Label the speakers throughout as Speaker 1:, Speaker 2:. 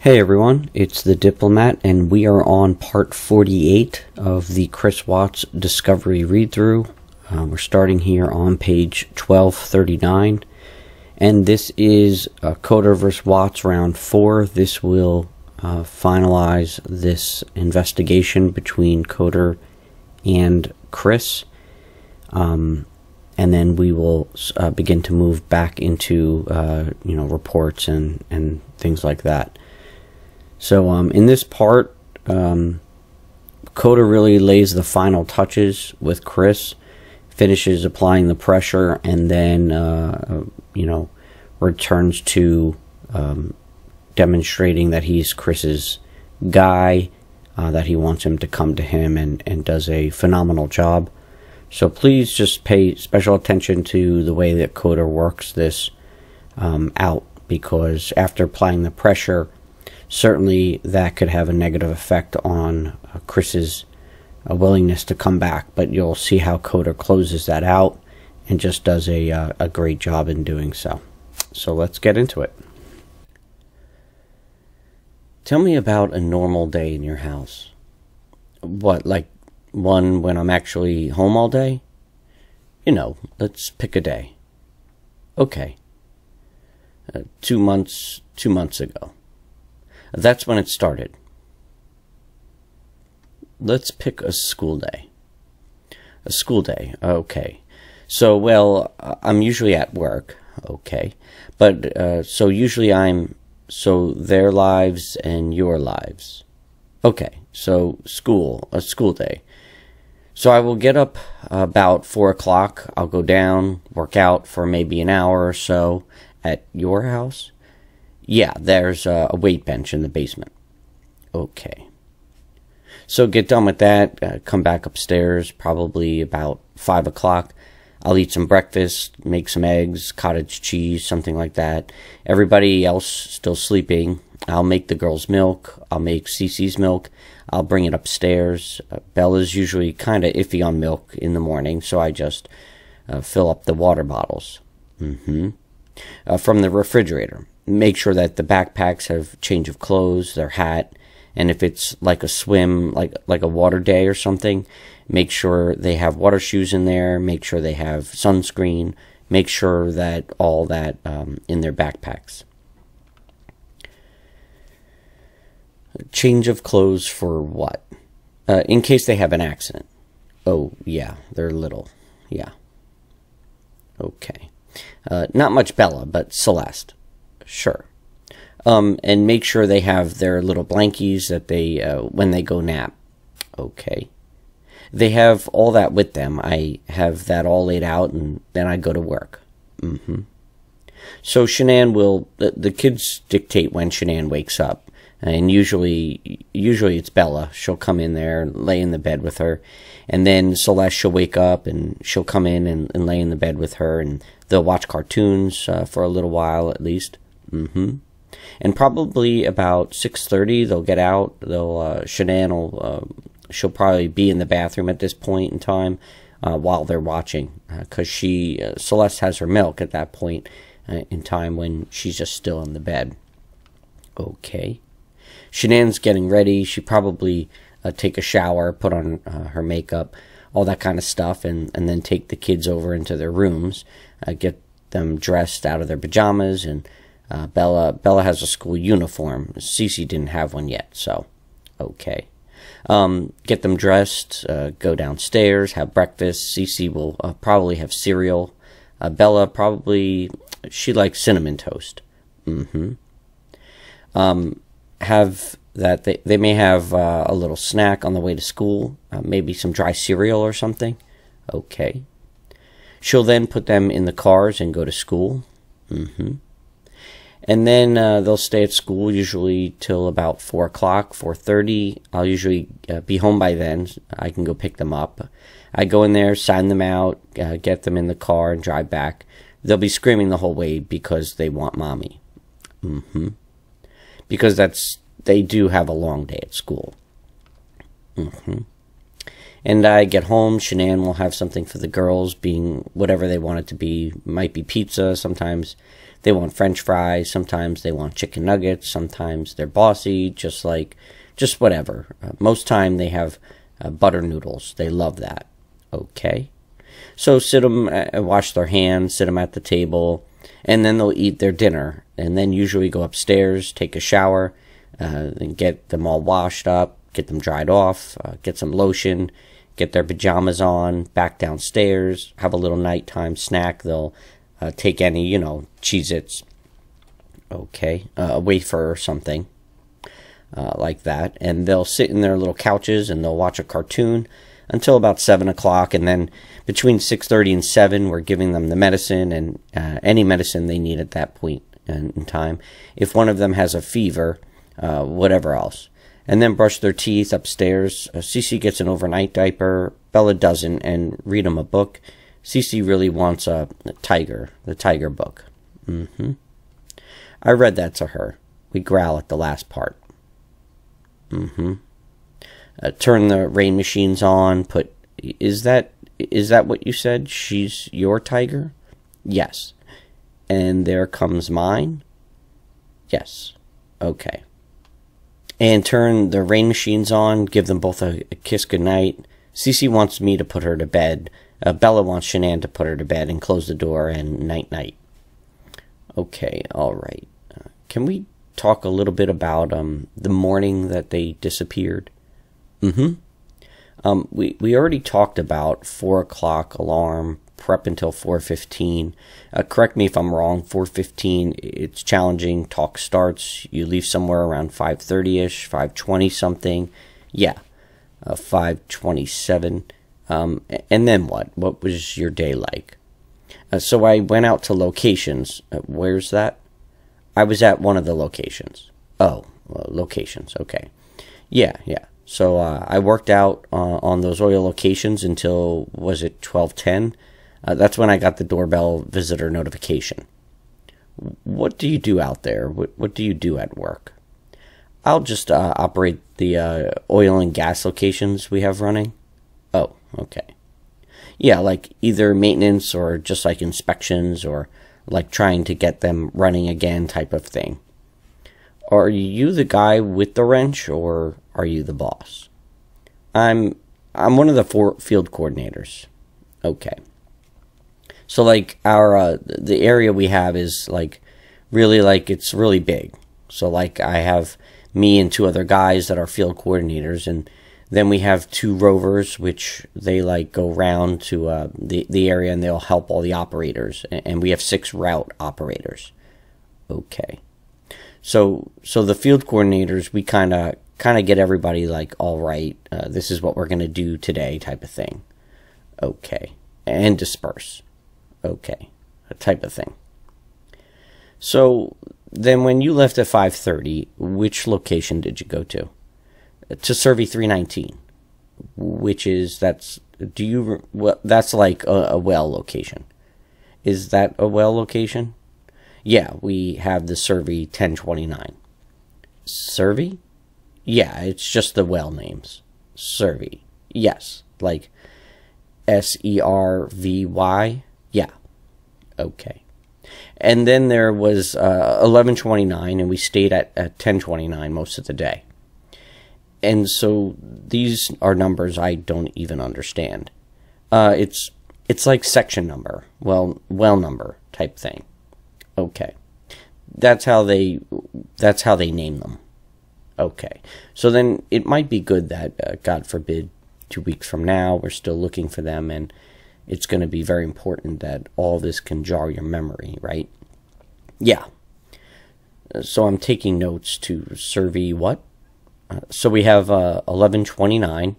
Speaker 1: Hey everyone, it's the Diplomat, and we are on part 48 of the Chris Watts Discovery read-through. We're starting here on page 1239, and this is Coder vs. Watts round 4. This will finalize this investigation between Coder and Chris, and then we will begin to move back into reports and things like that. So in this part, Coder really lays the final touches with Chris, finishes applying the pressure, and then returns to demonstrating that he's Chris's guy, that he wants him to come to him, and does a phenomenal job. So please just pay special attention to the way that Coder works this out, because after applying the pressure, certainly that could have a negative effect on Chris's willingness to come back, but you'll see how Coder closes that out and just does a great job in doing so. So let's get into it. Tell me about a normal day in your house. What, like one when I'm actually home all day? Let's pick a day. Okay. 2 months ago. That's when it started. Let's pick a school day. A school day, okay. So, well, I'm usually at work, okay. But, so usually so their lives and your lives. Okay, so a school day. So I will get up about 4 o'clock. I'll go down, work out for maybe an hour or so at your house. Yeah, there's a weight bench in the basement. Okay. So get done with that, come back upstairs, probably about 5 o'clock. I'll eat some breakfast, make some eggs, cottage cheese, something like that. Everybody else still sleeping. I'll make the girls' milk. I'll make Cece's milk. I'll bring it upstairs. Bella's usually kind of iffy on milk in the morning, so I just fill up the water bottles. From the refrigerator. Make sure that the backpacks have change of clothes, their hat, and if it's like a swim, like a water day or something, make sure they have water shoes in there, make sure they have sunscreen, make sure that all that in their backpacks. Change of clothes for what? In case they have an accident. Oh, yeah, they're little. Yeah. Okay. Not much Bella, but Celeste. Sure. And make sure they have their little blankies that they, when they go nap. Okay. They have all that with them. I have that all laid out, and then I go to work. So Shanann will, the kids dictate when Shanann wakes up. And usually it's Bella. She'll come in there and lay in the bed with her. And then Celeste, she'll wake up and she'll come in and lay in the bed with her. And they'll watch cartoons for a little while at least. And probably about 6:30 they'll get out. Shanann will, she'll probably be in the bathroom at this point in time while they're watching. Because Celeste has her milk at that point in time when she's just still in the bed. Okay. Shanann's getting ready. She probably take a shower, put on her makeup, all that kind of stuff, and then take the kids over into their rooms, get them dressed out of their pajamas, and Bella has a school uniform. Cece didn't have one yet, so okay. Get them dressed, go downstairs, have breakfast. Cece will probably have cereal. Bella probably, she likes cinnamon toast. Have that they may have a little snack on the way to school, maybe some dry cereal or something. Okay. She'll then put them in the cars and go to school. And then they'll stay at school usually till about 4 o'clock, 4:30. I'll usually be home by then. I can go pick them up. I go in there, sign them out, get them in the car, and drive back. They'll be screaming the whole way because they want mommy. Because they do have a long day at school. And I get home, Shanann will have something for the girls, being whatever they want it to be. Might be pizza, sometimes they want French fries, sometimes they want chicken nuggets, sometimes they're bossy, just whatever. Most time they have butter noodles. They love that. Okay. So sit them, wash their hands, sit them at the table, and then they'll eat their dinner. And then usually go upstairs, take a shower, and get them all washed up, get them dried off, get some lotion, get their pajamas on, back downstairs, have a little nighttime snack. They'll take any, Cheez-Its, okay, a wafer or something like that. And they'll sit in their little couches and they'll watch a cartoon until about 7 o'clock. And then between 6:30 and 7, we're giving them the medicine and any medicine they need at that point in time. If one of them has a fever, whatever else. And then brush their teeth upstairs. Cece gets an overnight diaper. Bella doesn't, and read them a book. Cece really wants the Tiger book. I read that to her. We growl at the last part. Turn the rain machines on. Is that what you said? She's your tiger? Yes. And there comes mine? Yes. Okay. And turn the rain machines on, give them both a kiss goodnight. Cece wants me to put her to bed. Bella wants Shanann to put her to bed and close the door, and night-night. Okay, all right. Can we talk a little bit about the morning that they disappeared? We already talked about 4 o'clock alarm, prep until 4:15. Correct me if I'm wrong, 4:15, it's challenging, talk starts, you leave somewhere around 5:30ish, 5:20 something, 5:27, and then what? What was your day like? So I went out to locations. Where's that? I was at one of the locations. Oh, locations, okay. Yeah. So I worked out on those oil locations until, was it 12:10? That's when I got the doorbell visitor notification. What do you do out there? What do you do at work? I'll just operate the oil and gas locations we have running. Oh, okay. Yeah, like either maintenance or just like inspections or like trying to get them running again type of thing. Are you the guy with the wrench or are you the boss? I'm one of the 4 field coordinators. Okay. So like the area we have is like really it's really big. So like I have me and 2 other guys that are field coordinators, and then we have 2 rovers which they like go around to the area and they'll help all the operators, and we have 6 route operators. Okay. So the field coordinators, we kind of get everybody like, all right, this is what we're going to do today type of thing. Okay. And disperse. Okay, a type of thing. So then when you left at 5:30, which location did you go to? To Survey 319, which is, that's like a well location. Is that a well location? Yeah, we have the Survey 1029. Survey? Yeah, it's just the well names. Survey. Yes, like SERVY. Yeah. Okay. And then there was 1129, and we stayed at 1029 most of the day. And so these are numbers I don't even understand. It's like section number, well number type thing. Okay. That's how they name them. Okay. So then it might be good that God forbid 2 weeks from now we're still looking for them, and it's going to be very important that all this can jar your memory, right? Yeah. So I'm taking notes to survey what? So we have 1129.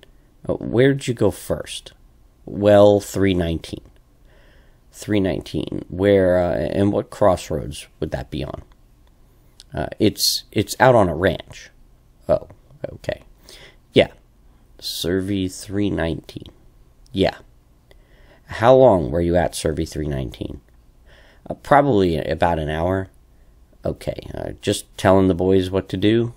Speaker 1: Where'd you go first? Well, 319. 319. Where and what crossroads would that be on? It's out on a ranch. Oh, okay. Yeah. Survey 319. Yeah. How long were you at Survey 319? Probably about an hour. Okay. Just telling the boys what to do?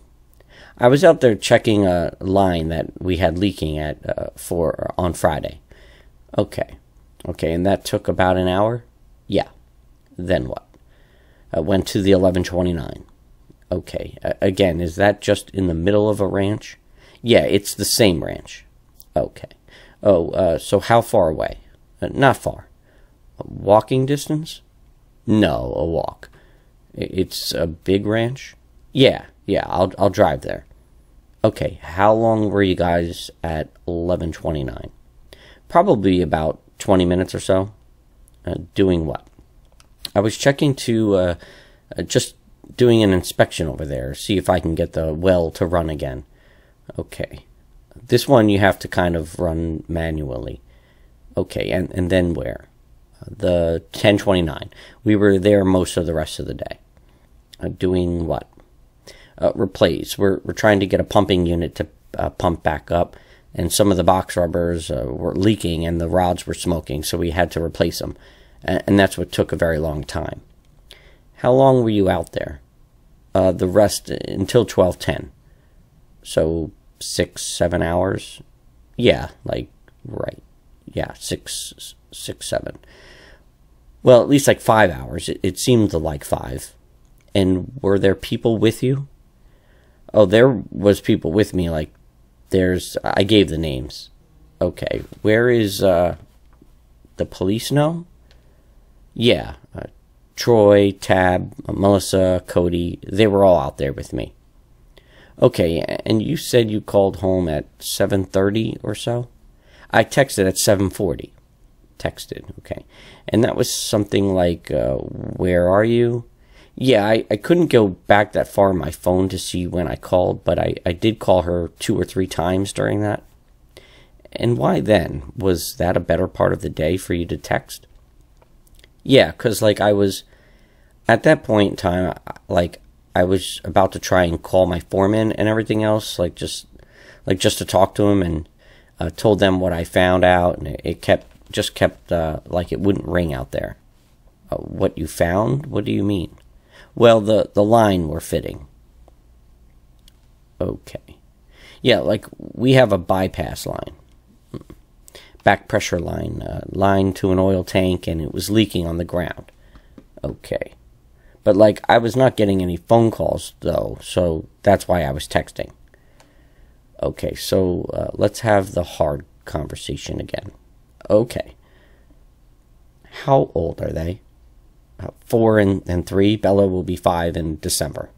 Speaker 1: I was out there checking a line that we had leaking on Friday. Okay. Okay, and that took about an hour? Yeah. Then what? I went to the 1129. Okay. Again, is that just in the middle of a ranch? Yeah, it's the same ranch. Okay. Oh, so how far away? Not far. Walking distance? No, a walk. It's a big ranch? Yeah, I'll drive there. Okay, how long were you guys at 1129? Probably about 20 minutes or so. Doing what? I was checking to, just doing an inspection over there, see if I can get the well to run again. Okay. This one you have to kind of run manually. Okay, and then where? The 1029. We were there most of the rest of the day. Doing what? Replace. We're trying to get a pumping unit to pump back up, and some of the box rubbers were leaking and the rods were smoking, so we had to replace them. And that's what took a very long time. How long were you out there? The rest until 12:10. So 6-7 hours? Yeah, right. Yeah, 6-7. Well, at least 5 hours. It seemed like 5. And were there people with you? Oh, there was people with me. I gave the names. Okay, where is the police know? Yeah, Troy, Tab, Melissa, Cody, they were all out there with me. Okay, and you said you called home at 7:30 or so? I texted at 7:40. Texted, okay. And that was something like, where are you? Yeah, I couldn't go back that far on my phone to see when I called, but I did call her 2 or 3 times during that. And why then? Was that a better part of the day for you to text? Yeah, because I was, at that point in time, I was about to try and call my foreman and everything else, just to talk to him, and told them what I found out, and it kept it wouldn't ring out there. What you found? What do you mean? Well, the line we're fitting. Okay. Yeah, we have a bypass line. Back pressure line, line to an oil tank, and it was leaking on the ground. Okay. But, I was not getting any phone calls, though, so that's why I was texting. Okay, so let's have the hard conversation again. Okay. How old are they? 4 and 3. Bella will be 5 in December.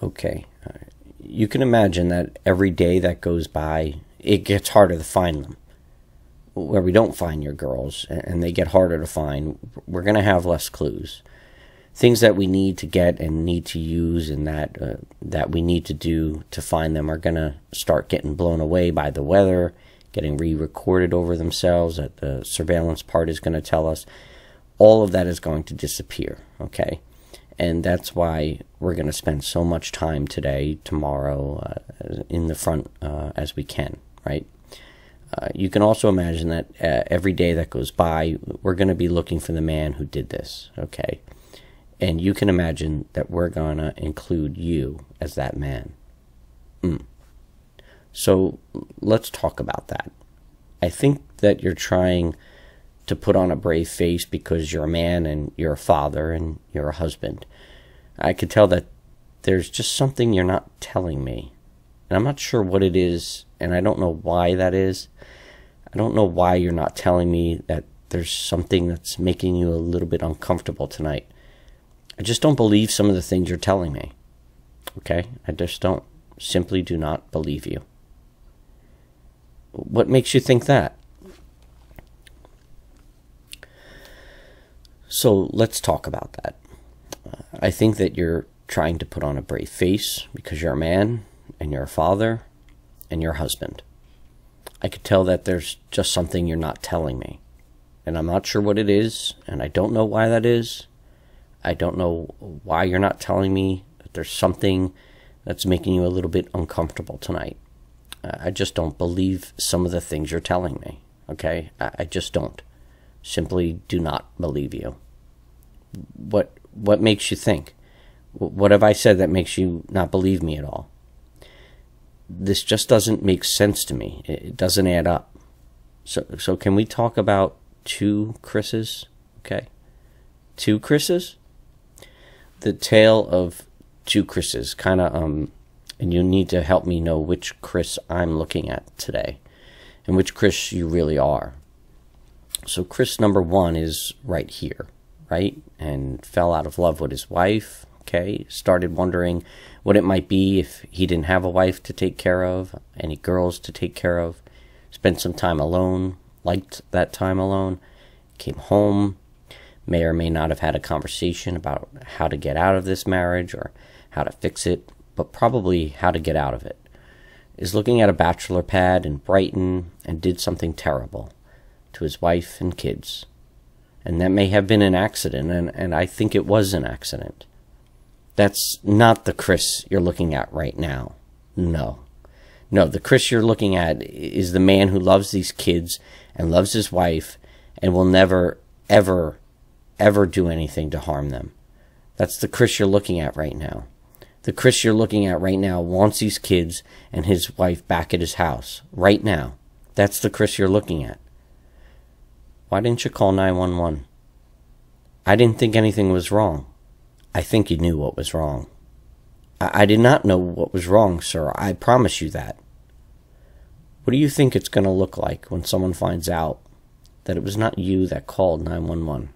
Speaker 1: Okay. You can imagine that every day that goes by, it gets harder to find them. Where we don't find your girls, and they get harder to find, we're going to have less clues. Things that we need to get and need to use, and that we need to do to find them, are going to start getting blown away by the weather, getting re-recorded over themselves, that the surveillance part is going to tell us. All of that is going to disappear, okay? And that's why we're going to spend so much time today, tomorrow, in the front as we can, right? You can also imagine that every day that goes by, we're going to be looking for the man who did this, okay? And you can imagine that we're going to include you as that man. So let's talk about that. I think that you're trying to put on a brave face because you're a man and you're a father and you're a husband. I could tell that there's just something you're not telling me. And I'm not sure what it is, and I don't know why that is. I don't know why you're not telling me that there's something that's making you a little bit uncomfortable tonight. I just don't believe some of the things you're telling me. Okay? I just don't. Simply do not believe you. What makes you think that? So let's talk about that. I think that you're trying to put on a brave face because you're a man and you're a father and you're a husband. I could tell that there's just something you're not telling me. And I'm not sure what it is, and I don't know why that is. I don't know why you're not telling me that there's something that's making you a little bit uncomfortable tonight. I just don't believe some of the things you're telling me, okay? I just don't. Simply do not believe you. What makes you think? What have I said that makes you not believe me at all? This just doesn't make sense to me. It doesn't add up. So can we talk about two Chris's? Okay? Two Chris's? The tale of two Chris's. Kind of, and you need to help me know which Chris I'm looking at today. And which Chris you really are. So Chris number one is right here, right? And fell out of love with his wife. Okay, started wondering what it might be if he didn't have a wife to take care of, any girls to take care of. Spent some time alone, liked that time alone. Came home, may or may not have had a conversation about how to get out of this marriage or how to fix it, but probably how to get out of it. Is looking at a bachelor pad in Brighton and did something terrible to his wife and kids. And that may have been an accident, and I think it was an accident. That's not the Chris you're looking at right now. No. No, the Chris you're looking at is the man who loves these kids and loves his wife and will never, ever, ever do anything to harm them. That's the Chris you're looking at right now. The Chris you're looking at right now wants these kids and his wife back at his house. Right now. That's the Chris you're looking at. Why didn't you call 911? I didn't think anything was wrong. I think you knew what was wrong. I did not know what was wrong, sir. I promise you that. What do you think it's going to look like when someone finds out that it was not you that called 911?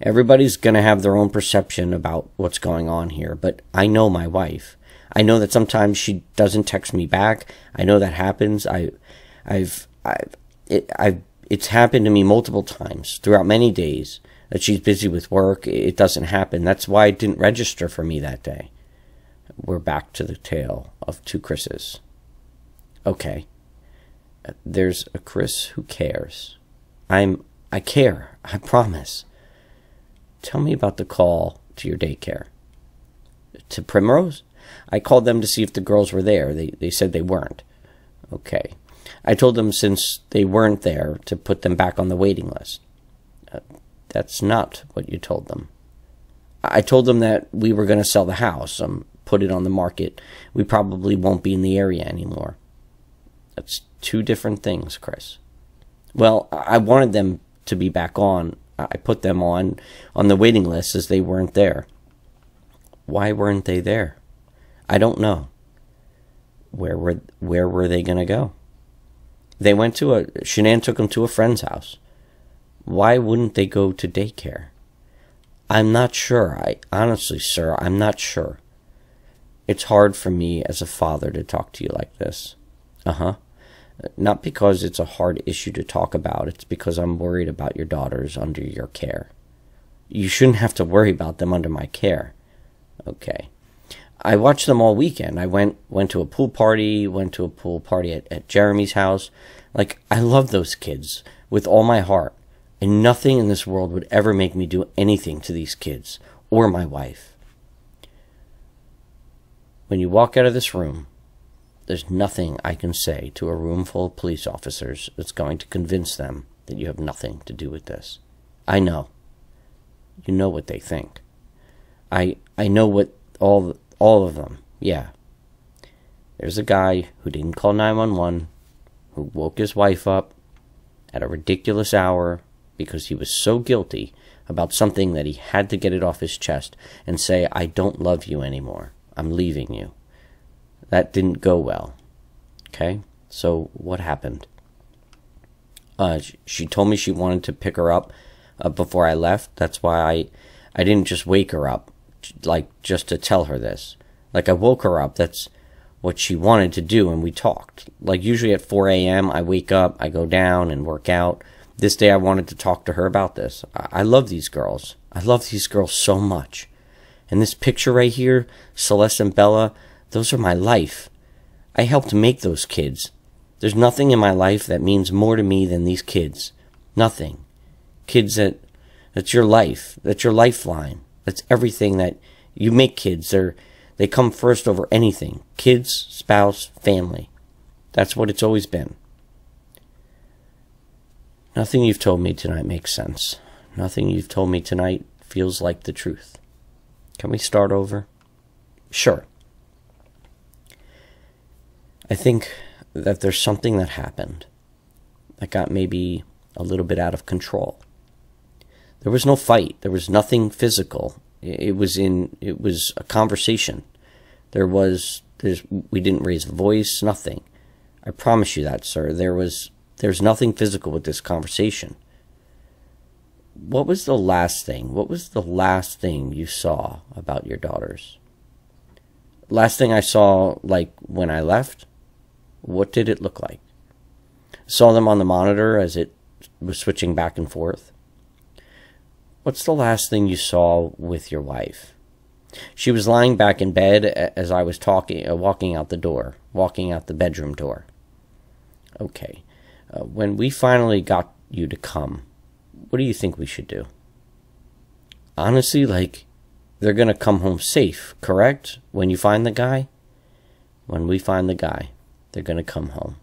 Speaker 1: Everybody's going to have their own perception about what's going on here, but I know my wife. I know that sometimes she doesn't text me back. I know that happens. It's happened to me multiple times throughout many days. That she's busy with work, it doesn't happen. That's why it didn't register for me that day. We're back to the tale of two Chris's. Okay. There's a Chris who cares. I care, I promise. Tell me about the call to your daycare. To Primrose? I called them to see if the girls were there. They said they weren't. Okay. I told them since they weren't there to put them back on the waiting list. That's not what you told them. I told them that we were going to sell the house, put it on the market. We probably won't be in the area anymore. That's two different things, Chris. Well, I wanted them to be back on. I put them on the waiting list as they weren't there. Why weren't they there? I don't know. Where were they going to go? They went to Shanann took them to a friend's house. Why wouldn't they go to daycare? I'm not sure. Honestly, sir, I'm not sure. It's hard for me as a father to talk to you like this. Not because it's a hard issue to talk about. It's because I'm worried about your daughters under your care. You shouldn't have to worry about them under my care. Okay. I watched them all weekend. I went to a pool party, at Jeremy's house. Like, I love those kids with all my heart. And nothing in this world would ever make me do anything to these kids or my wife. When you walk out of this room, there's nothing I can say to a room full of police officers that's going to convince them that you have nothing to do with this. I know. You know what they think. I know what all of them. Yeah. There's a guy who didn't call 911, who woke his wife up at a ridiculous hour because he was so guilty about something that he had to get it off his chest and say, I don't love you anymore. I'm leaving you. That didn't go well. Okay? So what happened? She told me she wanted to pick her up before I left. That's why I didn't just wake her up, like, just to tell her this. Like, I woke her up. That's what she wanted to do, and we talked. Like, usually at 4 a.m., I wake up, I go down and work out. This day I wanted to talk to her about this. I love these girls. I love these girls so much. And this picture right here, Celeste and Bella, those are my life. I helped make those kids. There's nothing in my life that means more to me than these kids. Nothing. Kids that's your life. That's your lifeline. That's everything that you make kids. They come first over anything. Kids, spouse, family. That's what it's always been. Nothing you've told me tonight makes sense. Nothing you've told me tonight feels like the truth. Can we start over? Sure. I think that there's something that happened that got maybe a little bit out of control. There was no fight. There was nothing physical. It was a conversation. We didn't raise a voice, nothing. I promise you that, sir. There's nothing physical with this conversation. What was the last thing? What was the last thing you saw about your daughters? Last thing I saw, like, when I left? What did it look like? Saw them on the monitor as it was switching back and forth. What's the last thing you saw with your wife? She was lying back in bed as I was walking out the bedroom door. Okay. When we finally got you to come, what do you think we should do? Honestly, like, they're going to come home safe, correct? When you find the guy? When we find the guy, they're going to come home.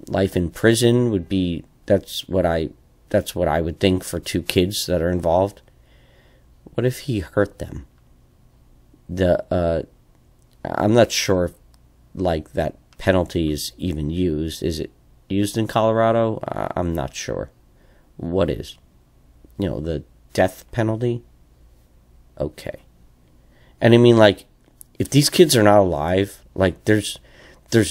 Speaker 1: Life in prison would be, that's what I would think for 2 kids that are involved. What if he hurt them? I'm not sure if, like, that penalty is even used. Is it used in Colorado? I'm not sure. What is? You know, the death penalty? Okay. And I mean, like, if these kids are not alive, like, there's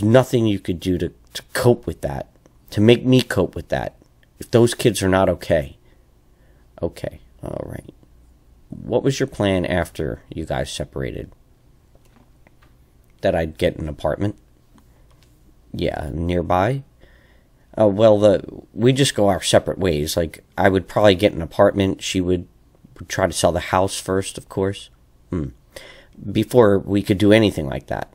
Speaker 1: nothing you could do to cope with that, to make me cope with that, if those kids are not okay. Okay, all right. What was your plan after you guys separated? That I'd get an apartment? Yeah, nearby? Well, we just go our separate ways. Like, I would probably get an apartment. She would try to sell the house first, of course. Before we could do anything like that.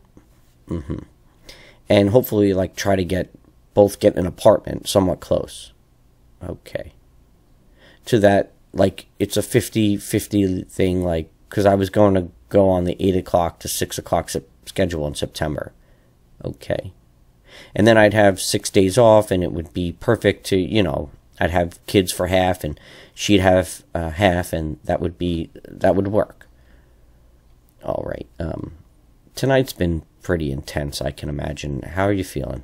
Speaker 1: And hopefully, like, try to both get an apartment somewhat close. Okay. To that, like, it's a 50-50 thing, like, because I was going to go on the 8 o'clock to 6 o'clock schedule in September. Okay. And then I'd have 6 days off, and it would be perfect to, you know, I'd have kids for half, and she'd have half, and that would work. All right. Tonight's been pretty intense, I can imagine. How are you feeling?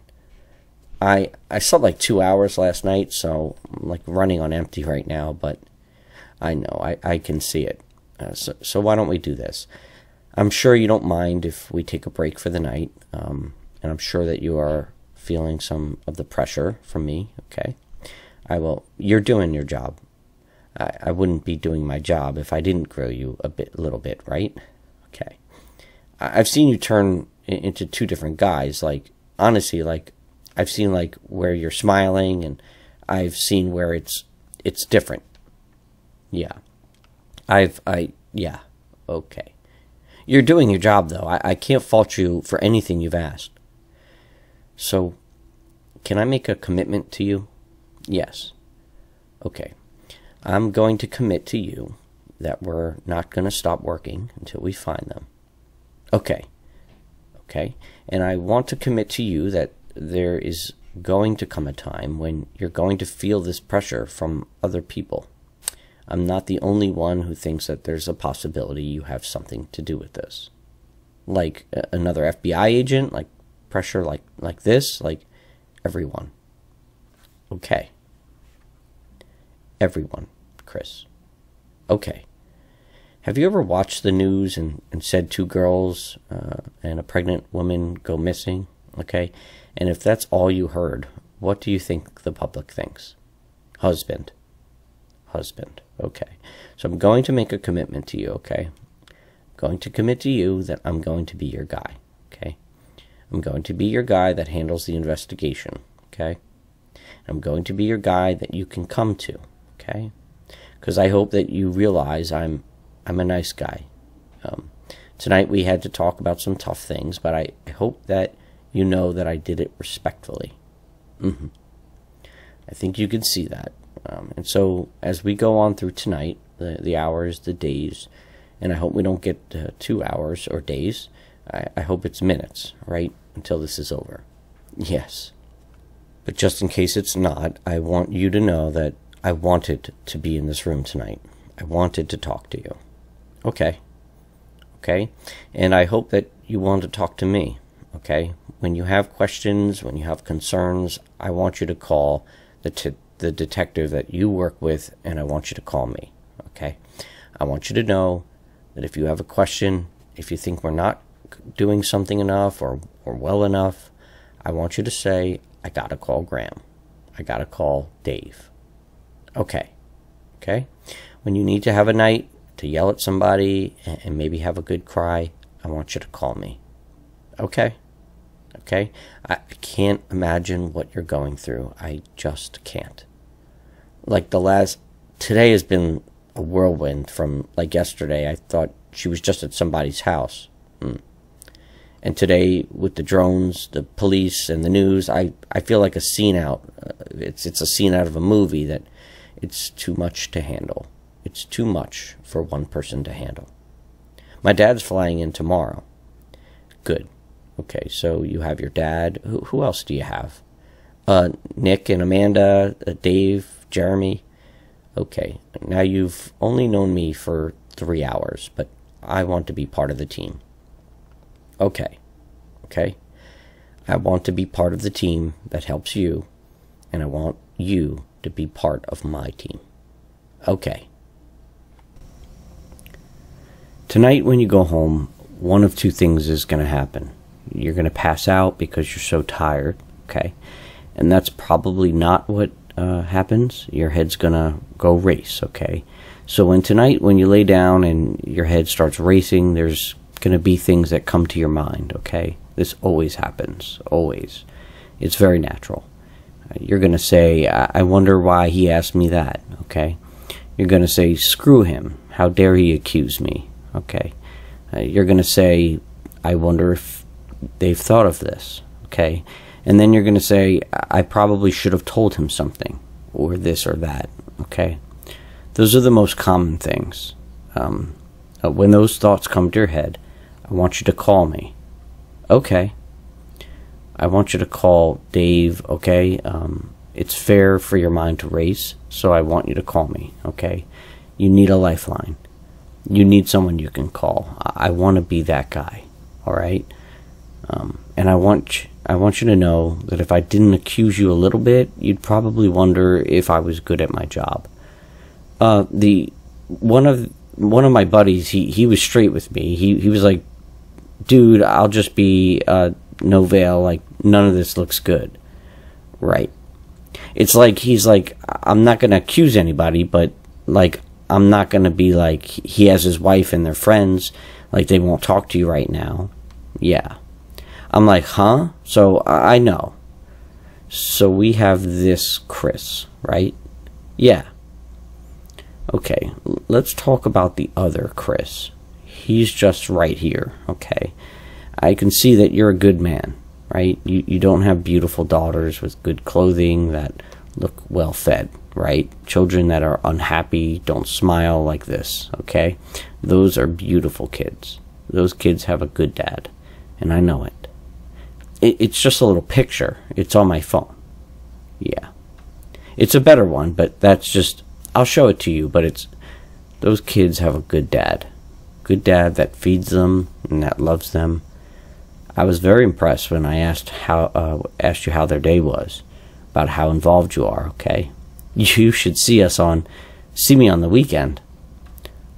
Speaker 1: I slept like 2 hours last night, so I'm like running on empty right now, but I know, I can see it. So why don't we do this? I'm sure you don't mind if we take a break for the night, and I'm sure that you are feeling some of the pressure from me, okay? You're doing your job. I wouldn't be doing my job if I didn't grill you a little bit, right? Okay. I've seen you turn into 2 different guys, like, honestly, like, I've seen, like, where you're smiling, and I've seen where it's different. Yeah. Yeah. Okay. You're doing your job, though. I can't fault you for anything you've asked. So, can I make a commitment to you? Yes. Okay. I'm going to commit to you that we're not going to stop working until we find them. Okay. Okay. And I want to commit to you that there is going to come a time when you're going to feel this pressure from other people. I'm not the only one who thinks that there's a possibility you have something to do with this. Like another FBI agent, like pressure like this, like everyone. Okay. Everyone, Chris. Okay. Have you ever watched the news and said 2 girls and a pregnant woman go missing? Okay. And if that's all you heard, what do you think the public thinks? Husband. Husband. Okay. So I'm going to make a commitment to you, okay? I'm going to commit to you that I'm going to be your guy, okay? I'm going to be your guy that handles the investigation, okay? I'm going to be your guy that you can come to, okay? Because I hope that you realize I'm a nice guy. Tonight we had to talk about some tough things, but I hope that you know that I did it respectfully. I think you can see that. And so as we go on through tonight, the hours, the days, and I hope we don't get 2 hours or days. I hope it's minutes, right, until this is over. Yes. But just in case it's not, I want you to know that I wanted to be in this room tonight. I wanted to talk to you. Okay. Okay? And I hope that you want to talk to me. Okay? When you have questions, when you have concerns, I want you to call the detective that you work with, and I want you to call me. Okay? I want you to know that if you have a question, if you think we're not doing something enough or well enough, I want you to say, I gotta call Graham. I gotta call Dave. Okay. Okay? When you need to have a night to yell at somebody and maybe have a good cry, I want you to call me. Okay? Okay? I can't imagine what you're going through. I just can't. Like today has been a whirlwind from like yesterday. I thought she was just at somebody's house. And today with the drones, the police, and the news, I feel like a scene out. It's a scene out of a movie that it's too much to handle. It's too much for one person to handle. My dad's flying in tomorrow. Good. Okay, so you have your dad. Who else do you have? Nick and Amanda, Dave, Jeremy. Okay, now you've only known me for 3 hours, but I want to be part of the team. Okay. Okay? I want to be part of the team that helps you, and I want you to be part of my team. Okay. Tonight when you go home, one of two things is going to happen. You're going to pass out because you're so tired, okay? And that's probably not what happens. Your head's going to go race, okay? So tonight when you lay down and your head starts racing, there's going to be things that come to your mind, okay? This always happens, always. It's very natural. You're going to say, I wonder why he asked me that, okay? You're going to say, screw him. How dare he accuse me, okay? You're going to say, I wonder if they've thought of this, okay? And then you're going to say, I probably should have told him something, or this or that, okay? Those are the most common things. When those thoughts come to your head, I want you to call me. Okay. I want you to call Dave, okay? It's fair for your mind to race, so I want you to call me, okay? You need a lifeline. You need someone you can call. I want to be that guy, all right? And I want you to know that if I didn't accuse you a little bit, you'd probably wonder if I was good at my job. One of my buddies, he was straight with me. He was like, dude, I'll just be no veil, like none of this looks good. Right. It's like he's like, I'm not gonna accuse anybody, but like I'm not gonna be like he has his wife and their friends, like they won't talk to you right now. Yeah. I'm like, huh? So I know. So we have this Chris, right? Yeah. Okay, let's talk about the other Chris. He's just right here, okay? I can see that you're a good man, right? You don't have beautiful daughters with good clothing that look well fed, right? Children that are unhappy don't smile like this, okay? Those are beautiful kids. Those kids have a good dad, and I know it. It's just a little picture. It's on my phone. Yeah. It's a better one, but that's just... I'll show it to you, but it's... Those kids have a good dad. Good dad that feeds them and that loves them. I was very impressed when I asked you how their day was, about how involved you are, okay? You should see me on the weekend.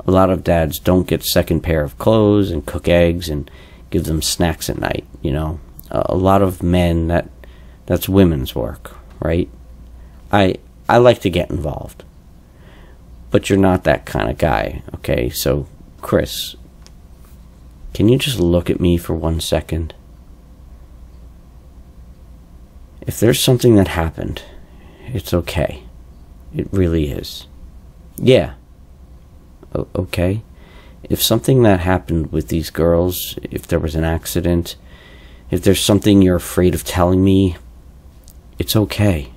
Speaker 1: A lot of dads don't get second pair of clothes and cook eggs and give them snacks at night, you know? A lot of men, that's women's work, right? I like to get involved. But you're not that kind of guy, okay? So, Chris, can you just look at me for 1 second? If there's something that happened, it's okay. It really is. Yeah. Okay. If something that happened with these girls, if there was an accident, if there's something you're afraid of telling me, it's okay.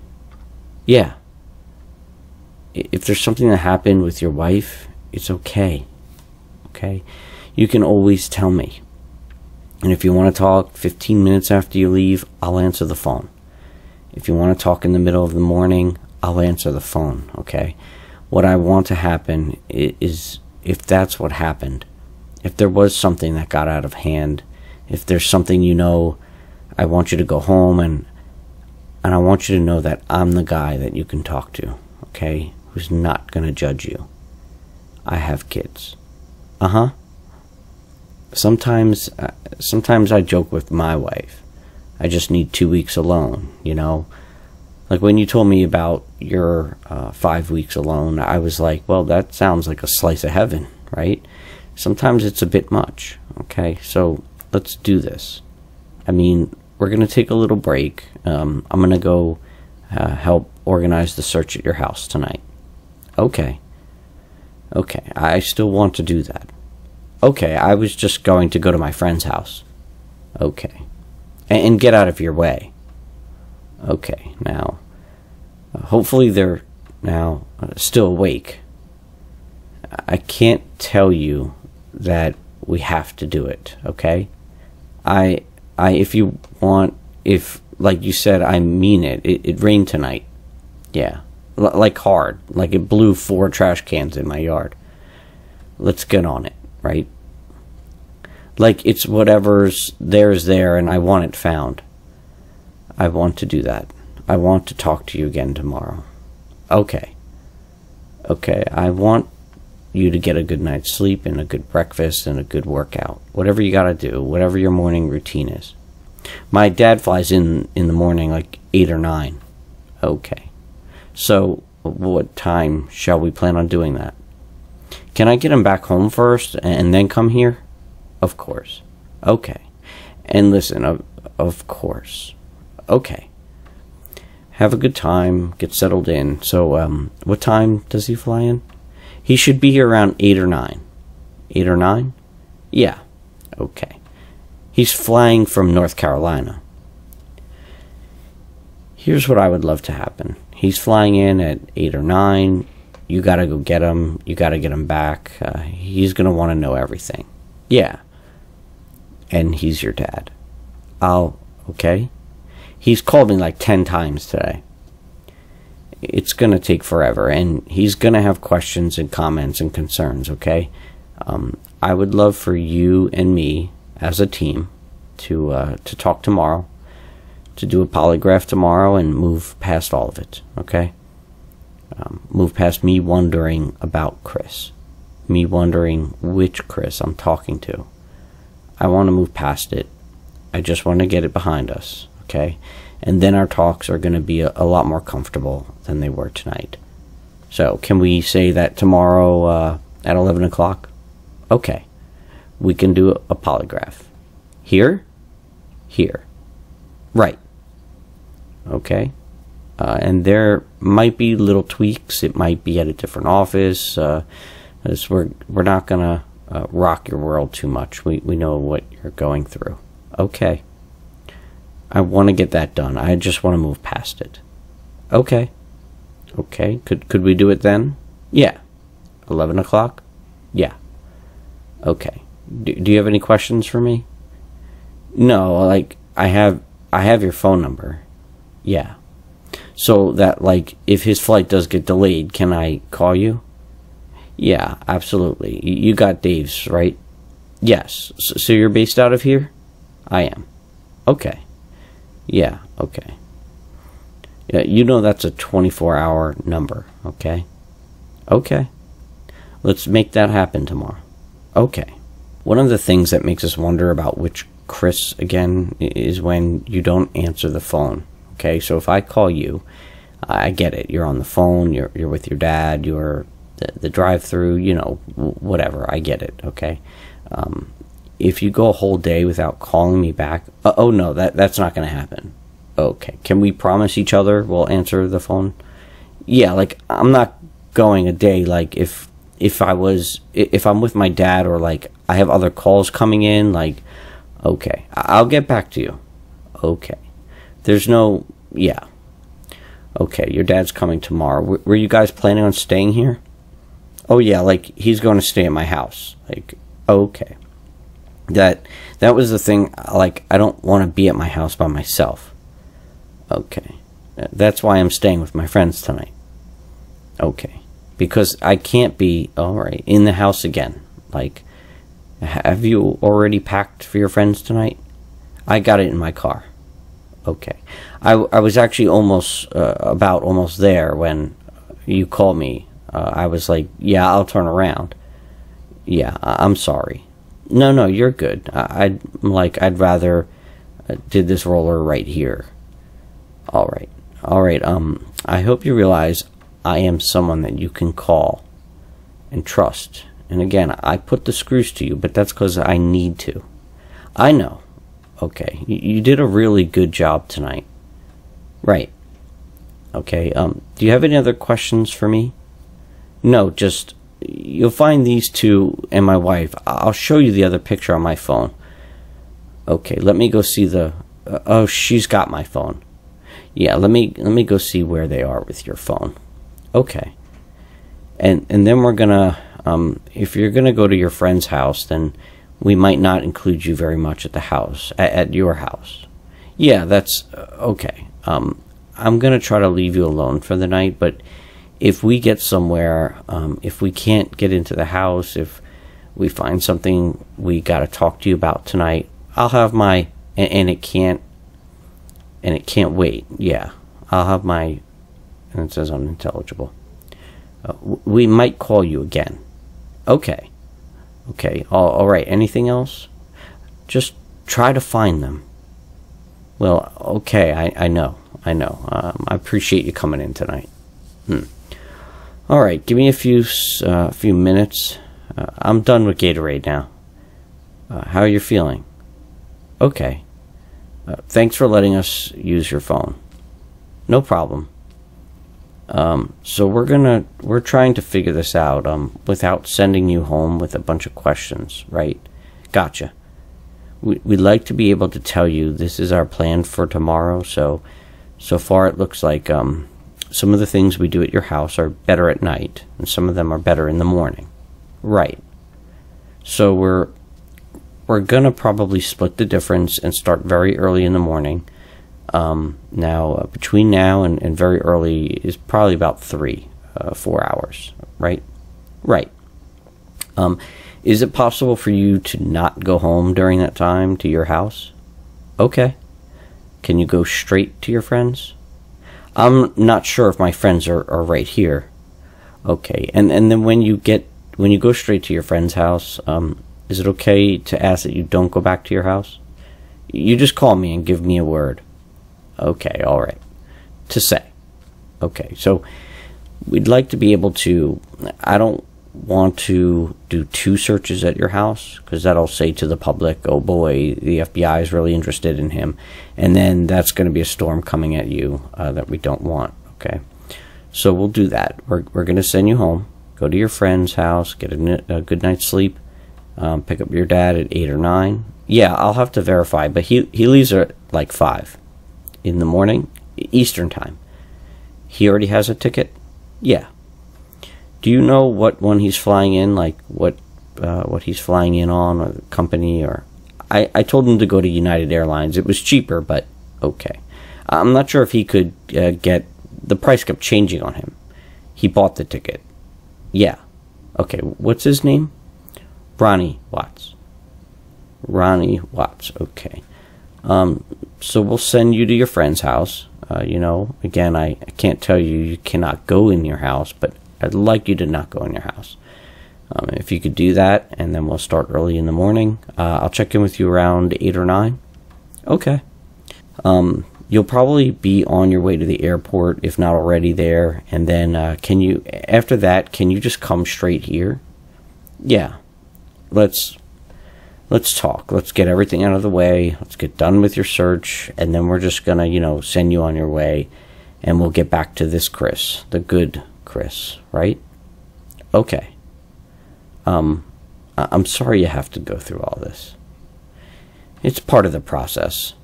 Speaker 1: Yeah. If there's something that happened with your wife, it's okay. Okay? You can always tell me. And if you want to talk 15 minutes after you leave, I'll answer the phone. If you want to talk in the middle of the morning, I'll answer the phone, okay? What I want to happen is if that's what happened, if there was something that got out of hand, if there's something I want you to go home, and I want you to know that I'm the guy that you can talk to, okay? Who's not going to judge you. I have kids. Sometimes I joke with my wife. I just need 2 weeks alone, Like when you told me about your 5 weeks alone, I was like, well, that sounds like a slice of heaven, right? Sometimes it's a bit much, okay? So let's do this. I mean, we're going to take a little break. I'm going to go help organize the search at your house tonight. Okay. Okay, I still want to do that. Okay, I was just going to go to my friend's house. Okay. And get out of your way. Okay, now, hopefully they're now still awake. I can't tell you that we have to do it, okay? If you want, like you said, I mean it. It rained tonight. Yeah. Like hard. Like it blew 4 trash cans in my yard. Let's get on it, right? Like it's whatever's there is there, and I want it found. I want to do that. I want to talk to you again tomorrow. Okay. Okay, I want you to get a good night's sleep and a good breakfast and a good workout. Whatever you gotta do, whatever your morning routine is. My dad flies in the morning like 8 or 9. Okay. So, what time shall we plan on doing that? Can I get him back home first and then come here? Of course. Okay. And listen, of course. Okay. Have a good time. Get settled in. So, what time does he fly in? He should be here around 8 or 9. 8 or 9? Yeah. Okay. He's flying from North Carolina. Here's what I would love to happen. He's flying in at 8 or 9. You gotta go get him. You gotta get him back. He's gonna want to know everything. Yeah. And he's your dad. Okay. He's called me like 10 times today. It's gonna take forever, and he's gonna have questions and comments and concerns, okay? I would love for you and me as a team to talk tomorrow, to do a polygraph tomorrow and move past all of it, okay? Move past me wondering about Chris, me wondering which Chris I'm talking to. I want to move past it. I just want to get it behind us, okay? And then our talks are going to be a lot more comfortable than they were tonight. So, can we say that tomorrow at 11 o'clock? Okay. We can do a polygraph. Here? Here. Right. Okay. And there might be little tweaks. It might be at a different office. As we're not going to rock your world too much. We know what you're going through. Okay. I want to get that done. I just want to move past it. Okay. Okay. Could we do it then? Yeah. 11 o'clock? Yeah. Okay. Do you have any questions for me? No, like I have your phone number. Yeah. So that like if his flight does get delayed, can I call you? Yeah, absolutely. You got Dave's, right? Yes. So you're based out of here? I am. Okay. Yeah, okay. Yeah, you know that's a 24-hour number, okay? Okay. Let's make that happen tomorrow. Okay. One of the things that makes us wonder about which Chris, again, is when you don't answer the phone, okay? So if I call you, I get it. You're on the phone, you're with your dad, you're the drive-through, you know, whatever. I get it, okay? If you go a whole day without calling me back, oh no, that's not going to happen. Okay, can we promise each other we'll answer the phone? Yeah, like I'm not going a day like if I'm with my dad or like I have other calls coming in, like okay, I'll get back to you. Okay, there's no yeah. Okay, your dad's coming tomorrow. Were you guys planning on staying here? Oh yeah, like he's going to stay at my house. Like okay. That was the thing, like, I don't want to be at my house by myself. Okay. That's why I'm staying with my friends tonight. Okay. because I can't be, all right, in the house again. Like, have you already packed for your friends tonight? I got it in my car. Okay. I was actually almost there when you called me. I was like, yeah, I'll turn around. Yeah, I'm sorry. No, you're good. I'd rather did this roller right here. All right. I hope you realize I am someone that you can call and trust. And again, I put the screws to you, but that's because I need to. I know. Okay, you did a really good job tonight. Right. Okay, do you have any other questions for me? No, just, you'll find these two and my wife. I'll show you the other picture on my phone. Okay, let me go see the, oh, she's got my phone. Yeah, let me go see where they are with your phone. Okay. And then we're gonna, if you're gonna go to your friend's house, then we might not include you very much at the house, at your house. Yeah, that's okay. I'm gonna try to leave you alone for the night, but if we get somewhere, if we can't get into the house, if we find something we gotta talk to you about tonight, I'll have my, and it can't wait. Yeah, I'll have my, and it says unintelligible. We might call you again. Okay. Okay, all right. Anything else? Just try to find them. Well, okay, I know. I appreciate you coming in tonight. All right, give me a few minutes. I'm done with Gatorade now. How are you feeling? Okay. Thanks for letting us use your phone. No problem. So we're trying to figure this out, without sending you home with a bunch of questions, right? Gotcha. We'd like to be able to tell you this is our plan for tomorrow, so far it looks like, some of the things we do at your house are better at night, and some of them are better in the morning. Right. So we're gonna probably split the difference and start very early in the morning. Now, between now and very early is probably about 4 hours, right? Right. Is it possible for you to not go home during that time to your house? Okay. Can you go straight to your friends? I'm not sure if my friends are right here. Okay. And then when you go straight to your friend's house, is it okay to ask that you don't go back to your house? You just call me and give me a word. Okay, all right. To say. Okay, so we'd like to be able to, I don't want to do 2 searches at your house, because that'll say to the public, oh boy, the FBI is really interested in him. And then that's going to be a storm coming at you that we don't want, okay? So we'll do that. We're going to send you home, go to your friend's house, get a good night's sleep, pick up your dad at 8 or 9. Yeah, I'll have to verify, but he leaves at like 5 in the morning, Eastern time. He already has a ticket? Yeah. Do you know what one he's flying in, like what he's flying in on, or the company, or... I told him to go to United Airlines. It was cheaper, but okay. I'm not sure if he could get... The price kept changing on him. He bought the ticket. Yeah. Okay, what's his name? Ronnie Watts. Ronnie Watts, okay. So we'll send you to your friend's house. Again, I can't tell you cannot go in your house, but I'd like you to not go in your house. If you could do that, and then we'll start early in the morning. I'll check in with you around 8 or 9. Okay. You'll probably be on your way to the airport, if not already there. And then, after that, can you just come straight here? Yeah. Let's talk. Let's get everything out of the way. Let's get done with your search. And then we're just going to, send you on your way. And we'll get back to this Chris. The good Chris, right? Okay. I'm sorry you have to go through all this. It's part of the process.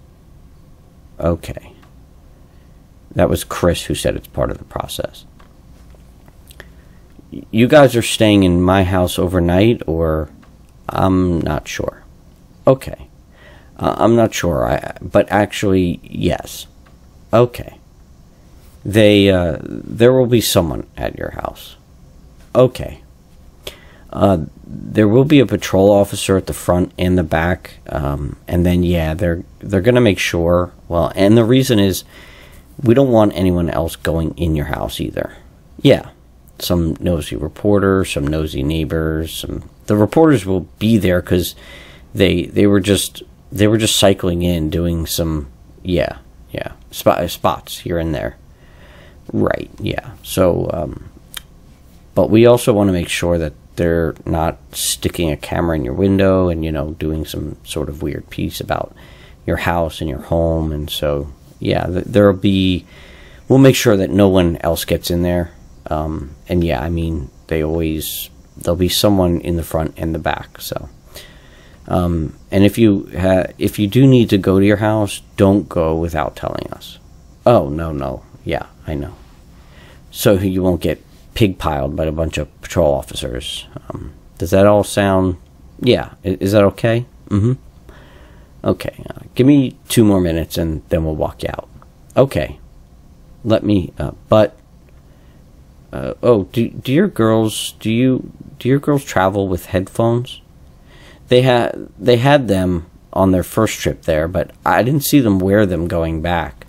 Speaker 1: Okay. That was Chris who said it's part of the process. You guys are staying in my house overnight, or... I'm not sure. Okay. I'm not sure, but actually, yes. Okay. There will be someone at your house. Okay. There will be a patrol officer at the front and the back, and then yeah, they're gonna make sure. Well, and the reason is we don't want anyone else going in your house either. Yeah, some nosy reporters, some nosy neighbors. The reporters will be there because they were just cycling in, doing some spots here and there. Right. Yeah. So, but we also want to make sure that they're not sticking a camera in your window and, doing some sort of weird piece about your house and your home. And so, yeah, we'll make sure that no one else gets in there. And yeah, I mean, there'll be someone in the front and the back. So, and if you do need to go to your house, don't go without telling us. Oh, no. Yeah, I know. So you won't get pig-piled by a bunch of patrol officers. Does that all sound... Yeah, is that okay? Mm-hmm. Okay, give me 2 more minutes and then we'll walk you out. Okay. Let me... do your girls travel with headphones? They had them on their first trip there, but I didn't see them wear them going back.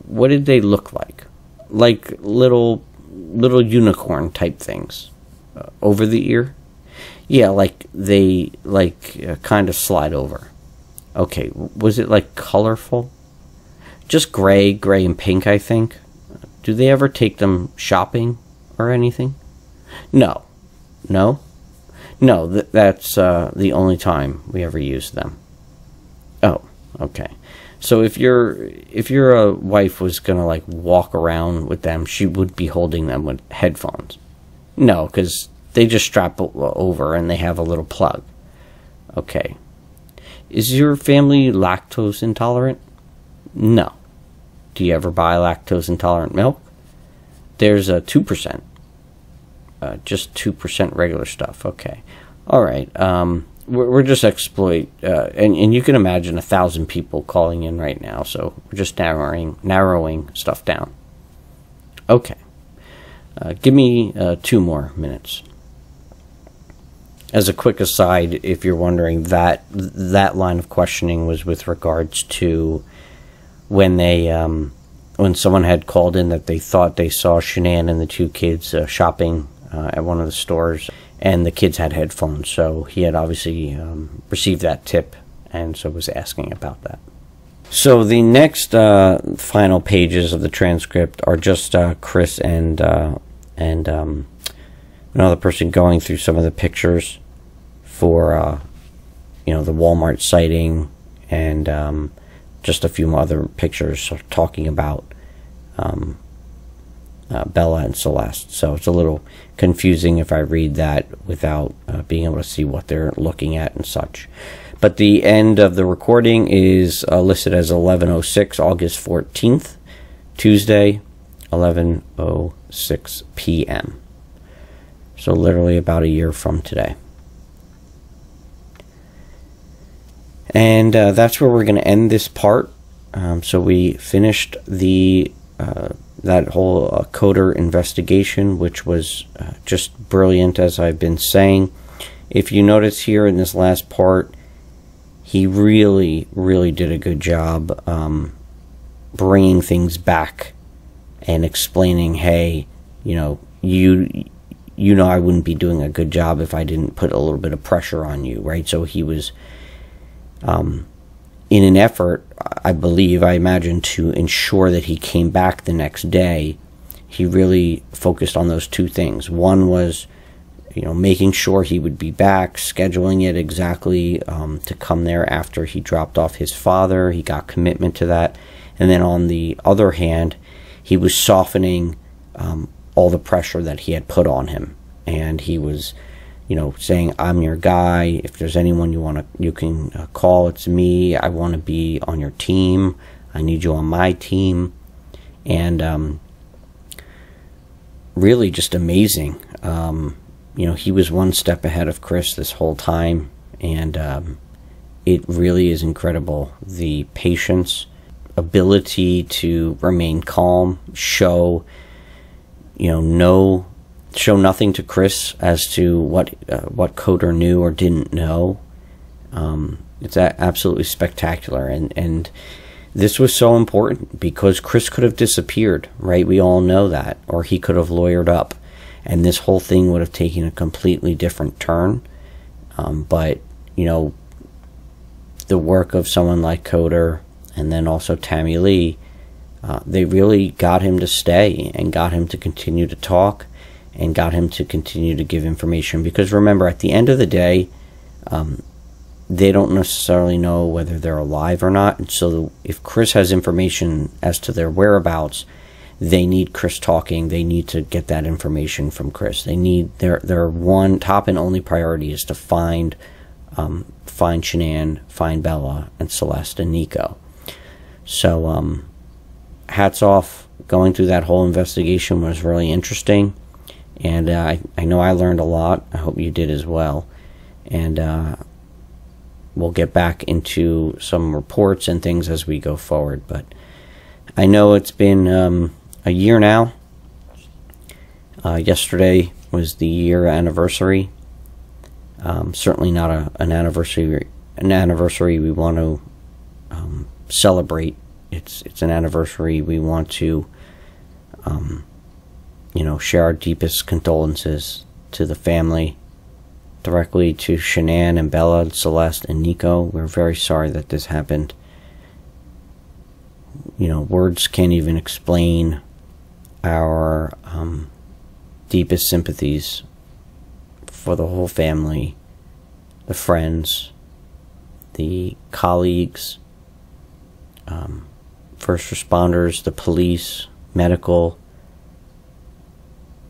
Speaker 1: What did they look like? Like little unicorn type things over the ear? Yeah, they kind of slide over. Okay, was it like colorful? Just gray and pink, I think. Do they ever take them shopping or anything? No. That's the only time we ever use them. Oh, okay. So if your wife was gonna walk around with them, she would be holding them with headphones. No, because they just strap over and they have a little plug. Okay. Is your family lactose intolerant? No. Do you ever buy lactose intolerant milk? There's a 2%. Just 2% regular stuff. Okay. All right. We're just and you can imagine 1,000 people calling in right now, so we're just narrowing stuff down. Okay. Give me 2 more minutes. As a quick aside, if you're wondering, that line of questioning was with regards to when someone had called in that they thought they saw Shanann and the 2 kids shopping at one of the stores, and the kids had headphones, so he had obviously received that tip and so was asking about that. So the next final pages of the transcript are just Chris and another person going through some of the pictures for the Walmart sighting, and just a few other pictures talking about Bella and Celeste. So it's a little confusing if I read that without being able to see what they're looking at and such. But the end of the recording is listed as 11:06, August 14th, Tuesday, 11:06 p.m. So literally about a year from today. And that's where we're going to end this part. So we finished that whole coder investigation, which was just brilliant, as I've been saying. If you notice here in this last part, he really did a good job bringing things back and explaining, hey, I wouldn't be doing a good job if I didn't put a little bit of pressure on you, right? So he was in an effort, I imagine, to ensure that he came back the next day. He really focused on those 2 things. One was, making sure he would be back, scheduling it exactly to come there after he dropped off his father. He got commitment to that. And then on the other hand, he was softening all the pressure that he had put on him. And he was, saying, I'm your guy. If there's anyone you can call, it's me. I want to be on your team. I need you on my team. And really just amazing. He was one step ahead of Chris this whole time. And it really is incredible. The patience, ability to remain calm, show, no show nothing to Chris as to what Coder knew or didn't know. It's absolutely spectacular, and this was so important because Chris could have disappeared, right? We all know that, or he could have lawyered up, and this whole thing would have taken a completely different turn. But you know, the work of someone like Coder and then also Tammy Lee, they really got him to stay and got him to continue to talk and got him to continue to give information. Because remember, at the end of the day, they don't necessarily know whether they're alive or not. And so if Chris has information as to their whereabouts, they need Chris talking. They need to get that information from Chris. They need their one top and only priority is to find Shanann, find Bella, and Celeste and Nico. So hats off. Going through that whole investigation was really interesting, and I know I learned a lot. I hope you did as well. And we'll get back into some reports and things as we go forward. But I know it's been a year now. Yesterday was the year anniversary. Certainly not an anniversary. An anniversary we want to celebrate. It's an anniversary we want to, you know, share our deepest condolences to the family, directly to Shanann and Bella, Celeste and Nico. We're very sorry that this happened. You know, words can't even explain our deepest sympathies for the whole family, the friends, the colleagues, first responders, the police, medical,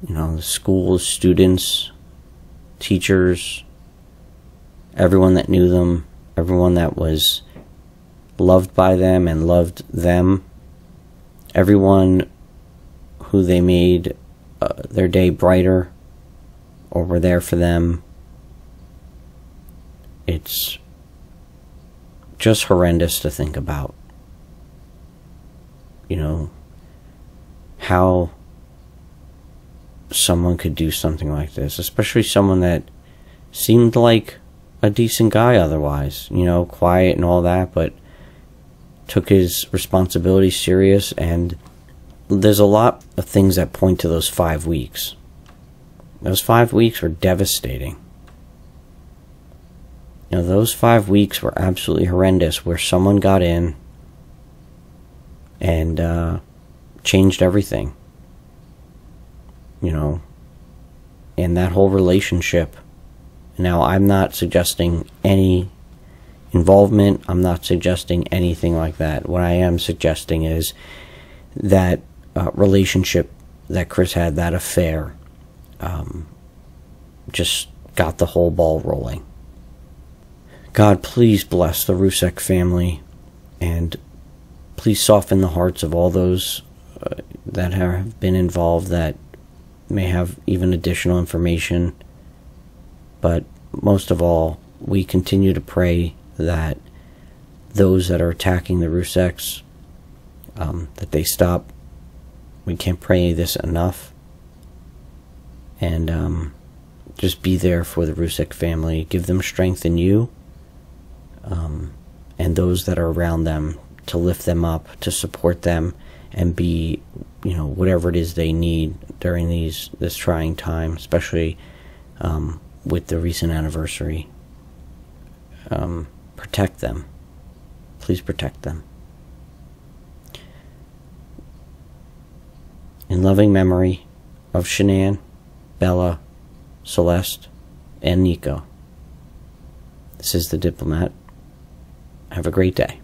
Speaker 1: you know, the schools, students, teachers, everyone that knew them, everyone that was loved by them and loved them, everyone who they made their day brighter or were there for them. It's just horrendous to think about, you know, how someone could do something like this, especially someone that seemed like a decent guy otherwise, you know, quiet and all that, but took his responsibility serious. And there's a lot of things that point to those 5 weeks. Those 5 weeks were devastating. You know, those 5 weeks were absolutely horrendous, where someone got in and changed everything. You know, and that whole relationship. Now, I'm not suggesting any involvement. I'm not suggesting anything like that. What I am suggesting is that relationship that Chris had, that affair, just got the whole ball rolling. God, please bless the Rusek family, and please soften the hearts of all those that have been involved, that may have even additional information. But most of all, we continue to pray that those that are attacking the Ruseks, that they stop. We can't pray this enough. And just be there for the Rusek family. Give them strength in you, and those that are around them, to lift them up, to support them, and be, you know, whatever it is they need during this trying time, especially with the recent anniversary. Protect them. Please protect them. In loving memory of Shanann, Bella, Celeste, and Nico, this is The Diplomat. Have a great day.